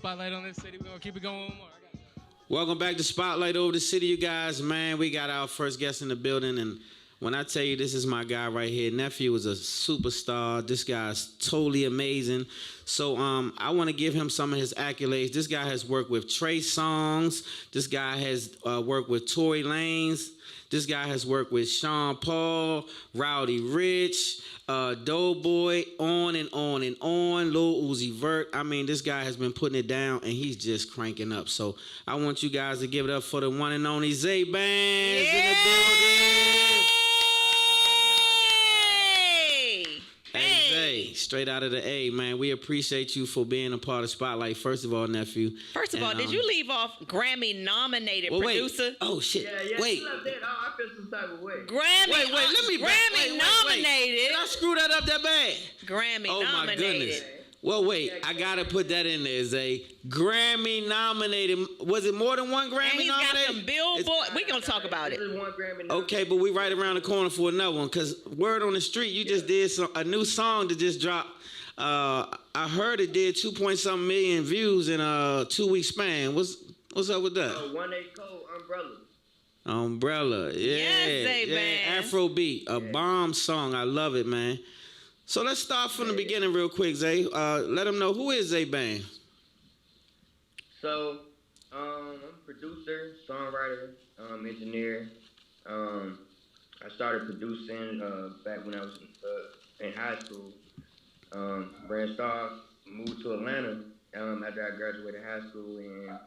Spotlight on this city. We're gonna keep it going one more. Welcome back to Spotlight Over the City, you guys. Man, we got our first guest in the building, and when I tell you this is my guy right here, nephew is a superstar. This guy's totally amazing. So I want to give him some of his accolades. This guy has worked with Trey Songz. This guy has worked with Tory Lanez. This guy has worked with Sean Paul, Rowdy Rich, Doughboy, on and on and on, Lil Uzi Vert. I mean, this guy has been putting it down, and he's just cranking up. So I want you guys to give it up for the one and only Zaybans in the building. Hey, straight out of the A, man. We appreciate you for being a part of Spotlight. First of all, nephew. First of all, did you leave off Grammy-nominated producer? Oh, shit. Yeah, wait. You left that. I feel some type of way. Grammy. Let me Grammy-nominated. Did I screw that up that bad? Grammy-nominated. Oh, my goodness. Well, wait. I got to put that in there. Zay. Grammy-nominated. Was it more than one Grammy-nominated? And he's got some Billboard. We're going to talk about it. This is one Grammy. Okay, but we right around the corner for another one. Because word on the street, you just did a new song that just dropped. I heard it did 2-point-something million views in a 2-week span. What's up with that? 1-8 Code, Umbrella. Umbrella, yeah. Yes, yeah. Afrobeat, a bomb song. I love it, man. So let's start from the beginning real quick, Zay. Let them know, who is Zaybans? So, I'm a producer, songwriter, engineer. I started producing back when I was in high school. Branched off, moved to Atlanta after I graduated high school and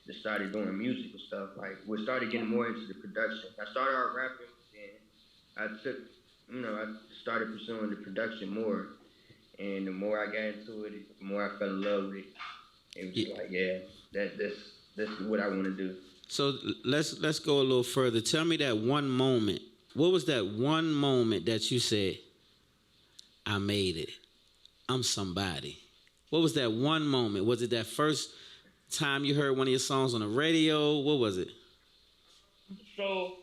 just started doing music and stuff. Like, we started getting more into the production. I started out rapping and I started pursuing the production more. And the more I got into it, the more I fell in love with it. It was just like, yeah, that's what I want to do. So let's go a little further. Tell me that one moment. What was that one moment that you said, I made it? I'm somebody. What was that one moment? Was it that first time you heard one of your songs on the radio? What was it? So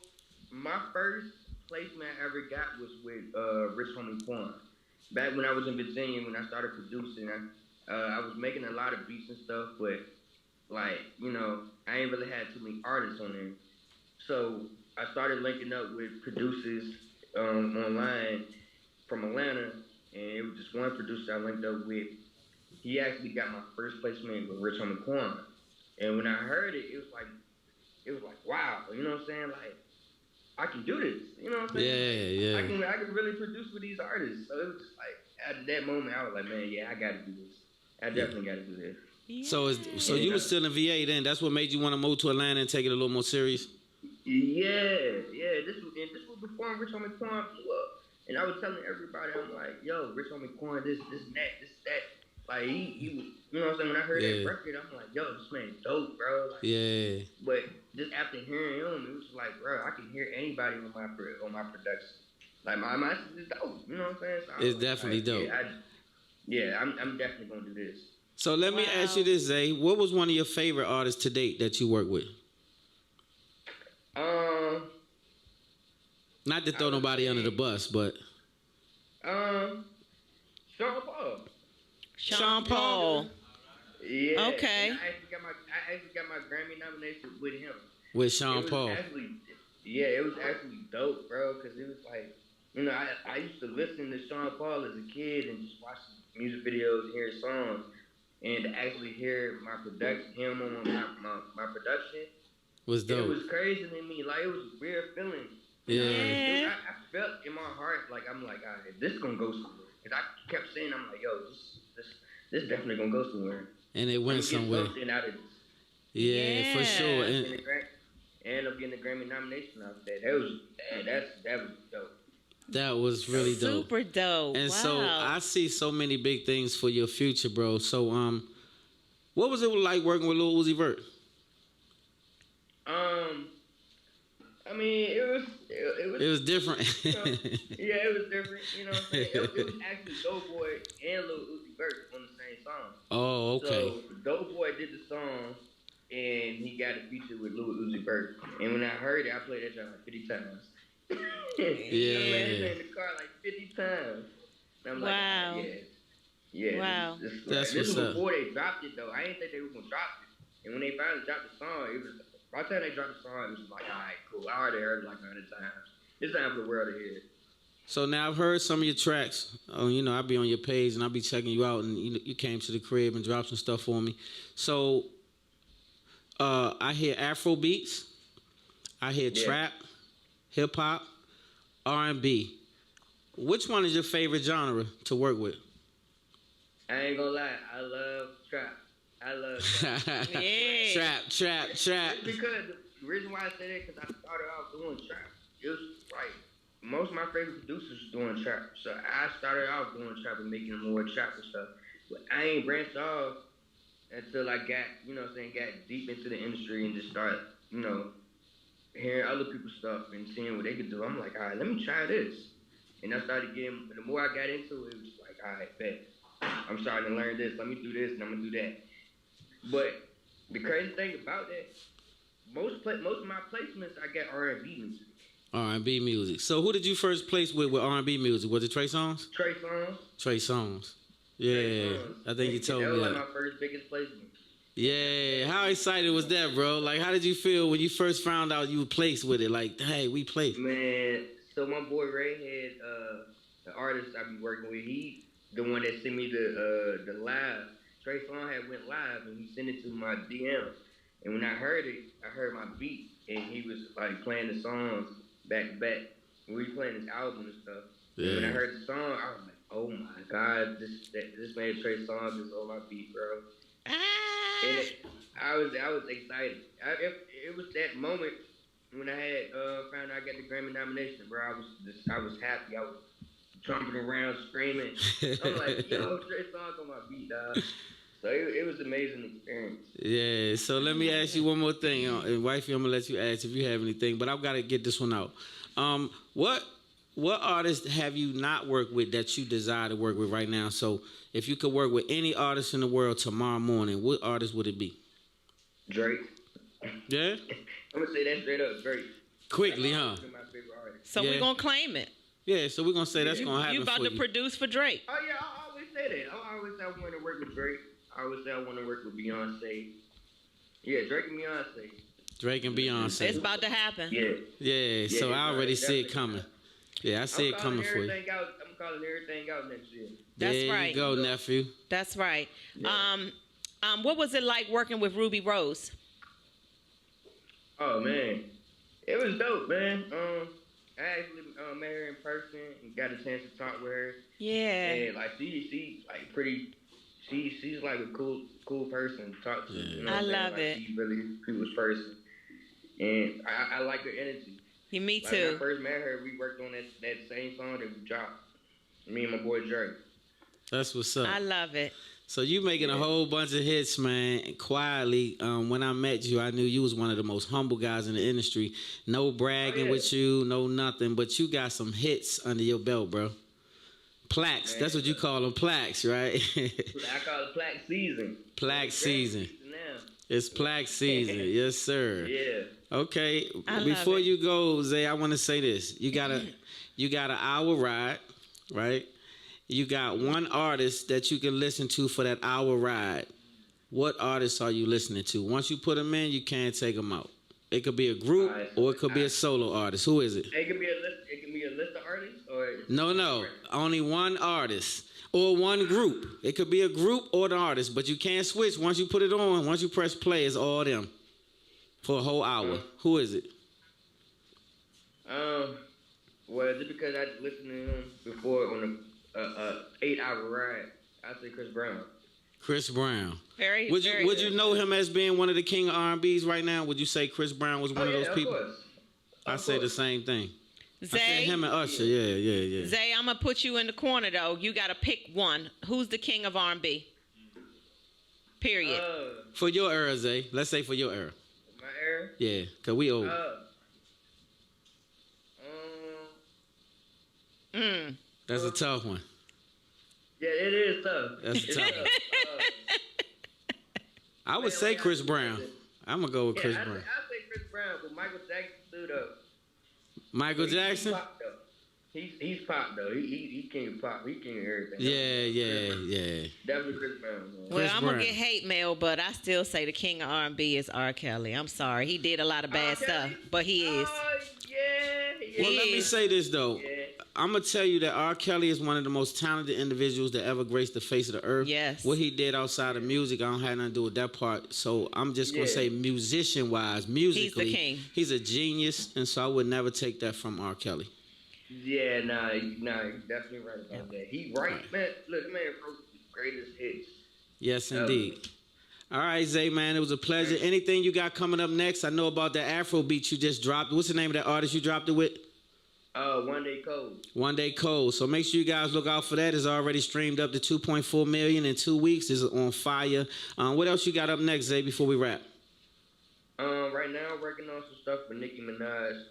my first placement I ever got was with Rich Homie Quan. Back when I was in Virginia, when I started producing, I was making a lot of beats and stuff, but I ain't really had too many artists on there. So I started linking up with producers online from Atlanta, and it was just one producer I linked up with. He actually got my first placement with Rich Homie Quan. And when I heard it, it was like, wow, you know what I'm saying? Like, I can do this, you know what I'm saying? Yeah. I can really produce with these artists. So it was just like, at that moment, I was like, man, yeah, I got to do this. I definitely got to do this. Yeah. So you were still in VA then? That's what made you want to move to Atlanta and take it a little more serious? Yeah. This was before Rich Homie Quan blew up. And I was telling everybody, I'm like, yo, Rich Homie Quan, this and that. Like, he you know what I'm saying? When I heard that record, I'm like, yo, this man dope, bro. Like, yeah. But just after hearing him, it was like, bro, I can hear anybody on my production. Like, my shit is dope, you know what I'm saying? So it's definitely dope. I'm definitely going to do this. So let me ask you this, Zay. What was one of your favorite artists to date that you worked with? Not to throw nobody under the bus, but Sean Paul. Sean Paul. Yeah. Okay. I actually got my Grammy nomination with him. With Sean Paul. It was actually dope, bro, because it was like, I used to listen to Sean Paul as a kid and just watch music videos and hear his songs, and to actually hear my production, him on my production, was dope. It was crazy to me. Like, it was a weird feeling. Yeah. I felt in my heart, like, I'm like, all right, this gonna go somewhere. Because I kept saying, I'm like, yo, this definitely gonna go somewhere. And it went somewhere. Out of this. Yeah, for sure. And I'm getting a Grammy nomination out of that. That was dope. That was really dope. Super dope. And wow. so I see so many big things for your future, bro. So what was it like working with Lil Uzi Vert? I mean, it was different. Yeah, it was different. You know what I'm saying? It was actually Doughboy and Lil Uzi Vert on the same song. Oh, okay. So Doughboy did the song, and he got a feature with Lil Uzi Vert. And when I heard it, I played that song like 50 times. Yeah. I played it in the car like 50 times. And I'm like, wow. yeah. Yeah. Wow. That's this what's was up. before they dropped it though. I didn't think they were gonna drop it. And when they finally dropped the song, it was by the time they dropped the song, it was like, all right, cool. I already heard it like 100 times. It's time for the world to hear it. So now I've heard some of your tracks. You know, I'll be on your page and I'll be checking you out, and you came to the crib and dropped some stuff for me. So I hear Afro beats, I hear trap, hip hop, R&B. Which one is your favorite genre to work with? I ain't gonna lie, I love trap. I love trap. Yeah. Trap. It's because the reason why I say that, because I started off doing trap. It was like most of my favorite producers was doing trap, so I started off doing trap and making more trap and stuff. But I ain't branched off until I got, got deep into the industry and just started, hearing other people's stuff and seeing what they could do. I'm like, all right, let me try this. And I started getting, the more I got into it, it was like, all right, bet. I'm starting to learn this. Let me do this and I'm gonna do that. But the crazy thing about that, most of my placements, I got R&B music. R&B music. So who did you first place with R&B music? Was it Trey Songz? Trey Songz. Trey Songz. Yeah, Trey Songz. I think you told me that. That that. was my first biggest placement. Yeah, how excited was that, bro? Like, how did you feel when you first found out you were placed with it? Like, hey, we placed. Man, so my boy Ray had the artist I be working with. He the one that sent me the live. Trey Songz had went live and he sent it to my DM. And when I heard it, I heard my beat and he was like playing the songs back to back. We were playing this album and stuff. Yeah. And when I heard the song, I was like, oh my God, this man Trey Songz is on my beat, bro. And I was excited. It was that moment when I had found out I got the Grammy nomination, bro. I was happy. I was jumping around, screaming. I'm like, yo, Trey Songz on my beat, dog. So it was an amazing experience. Yeah. So let me ask you one more thing, and wifey, I'm gonna let you ask if you have anything, but I've got to get this one out. What artist have you not worked with that you desire to work with right now? So if you could work with any artist in the world tomorrow morning, what artist would it be? Drake. Yeah? I'm gonna say that straight up, Drake. Quickly, huh? My favorite artist. So we're gonna claim it. Yeah, so we're gonna say that's gonna happen. You about to produce for Drake? Oh yeah, I always say that. I always say I want to work with Drake. I always say I want to work with Beyonce. Yeah, Drake and Beyonce. Drake and Beyonce. It's about to happen. Yeah. So I already see it coming. Yeah, I see it coming for you. I'm calling everything out next year. That's there right. You go, nephew. That's right. Yeah. What was it like working with Ruby Rose? Oh man, it was dope, man. I actually met her in person and got a chance to talk with her. Yeah. And like she like pretty. She's like a cool person to talk to. Yeah. You know I love like, it. She's really a people's person, and I like her energy. Me Like, too. when I first met her, we worked on that same song that we dropped. Me and my boy Drake. That's what's up. I love it. So you making a whole bunch of hits, man. And quietly, when I met you, I knew you was one of the most humble guys in the industry. No bragging with you, no nothing. But you got some hits under your belt, bro. Plaques. Man, that's what you call them, plaques, right? I call it plaque season. Plaque season. It's plaque season. Yes, sir. Yeah. Okay. Before you go, Zay, I want to say this. You got an hour ride, right? You got one artist that you can listen to for that hour ride. What artists are you listening to? Once you put them in, you can't take them out. It could be a group or it could be a solo artist. Who is it? It can be a list. It can be a list of artists or no. Only one artist or one group. It could be a group or the artist, but you can't switch. Once you put it on, once you press play, it's all them for a whole hour. Who is it? Well, just because I listened to him before on a 8-hour ride, I say Chris Brown. Chris Brown. Would you know him as being one of the king of R&Bs right now? Would you say Chris Brown was one of those people? Of course. I say the same thing. Zay, I said him and Usher. Yeah. Zay, I'm gonna put you in the corner though. You gotta pick one. Who's the king of R&B? Period. For your era, Zay. Let's say for your era. My era? Yeah, cause we old. That's a tough one. Yeah, it is tough. That's tough. I would say Chris Brown. I'm gonna go with Chris Brown. I say Chris Brown, but Michael Jackson too though. Michael Jackson? He's pop though. He king pop. He king everything. Yeah. Definitely Chris Brown, man. Well, Chris I'm gonna Brown. get hate mail, but I still say the king of R&B is R. Kelly. I'm sorry, he did a lot of bad stuff, but he is. Yeah. Well, let me say this though. Yeah. I'm gonna tell you that R. Kelly is one of the most talented individuals that ever graced the face of the earth. Yes. What he did outside of music, I don't have nothing to do with that part. So I'm just gonna say, musician-wise, musically, He's the king. He's a genius, and so I would never take that from R. Kelly. Yeah, nah, you're definitely right about that. He right, man. Look, man, wrote the greatest hits. Yes, indeed. All right, Zay, man, it was a pleasure. Anything you got coming up next? I know about the Afro beat you just dropped. What's the name of that artist you dropped it with? One Day Cold. One Day Cold. So make sure you guys look out for that. It's already streamed up to 2.4 million in 2 weeks. It's on fire. What else you got up next, Zay, before we wrap? Right now I'm working on some stuff for Nicki Minaj,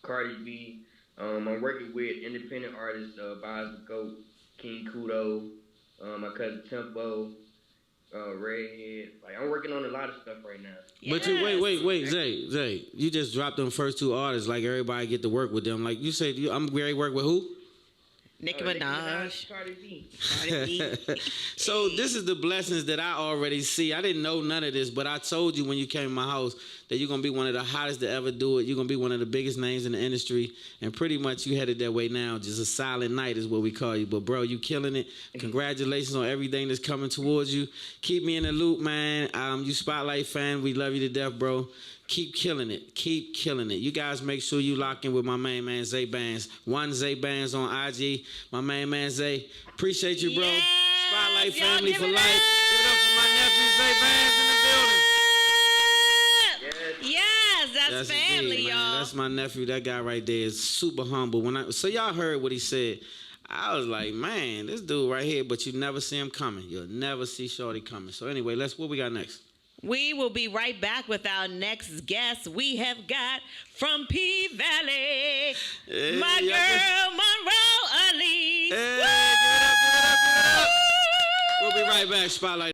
Cardi B. I'm working with independent artists, Boz the Goat, King Kudo, my cousin Tempo, Redhead. Like I'm working on a lot of stuff right now. But you wait, Zay. You just dropped them first two artists. Like everybody get to work with them. Like you said, I'm ready to work with who? Nicki Minaj. Cardi B. So this is the blessings that I already see. I didn't know none of this, but I told you when you came to my house that you're going to be one of the hottest to ever do it. You're going to be one of the biggest names in the industry. And pretty much you headed that way now. Just a silent night is what we call you. But, bro, you killing it. Congratulations on everything that's coming towards you. Keep me in the loop, man. You Spotlight fan. We love you to death, bro. Keep killing it. Keep killing it. You guys make sure you lock in with my main man, Zaybans. One Zaybans on IG. My main man, Zay. Appreciate you, bro. Yes, Spotlight y'all family give for it life. Give it up for my nephew, Zaybans in the building. Yes, that's family, indeed, man. y'all. That's my nephew. That guy right there is super humble. So y'all heard what he said. I was like, man, this dude right here, but you never see him coming. You'll never see Shorty coming. So anyway, what we got next? We will be right back with our next guest. We have got from P Valley, my girl Monroe Elise. Hey, give it up. We'll be right back. Spotlight.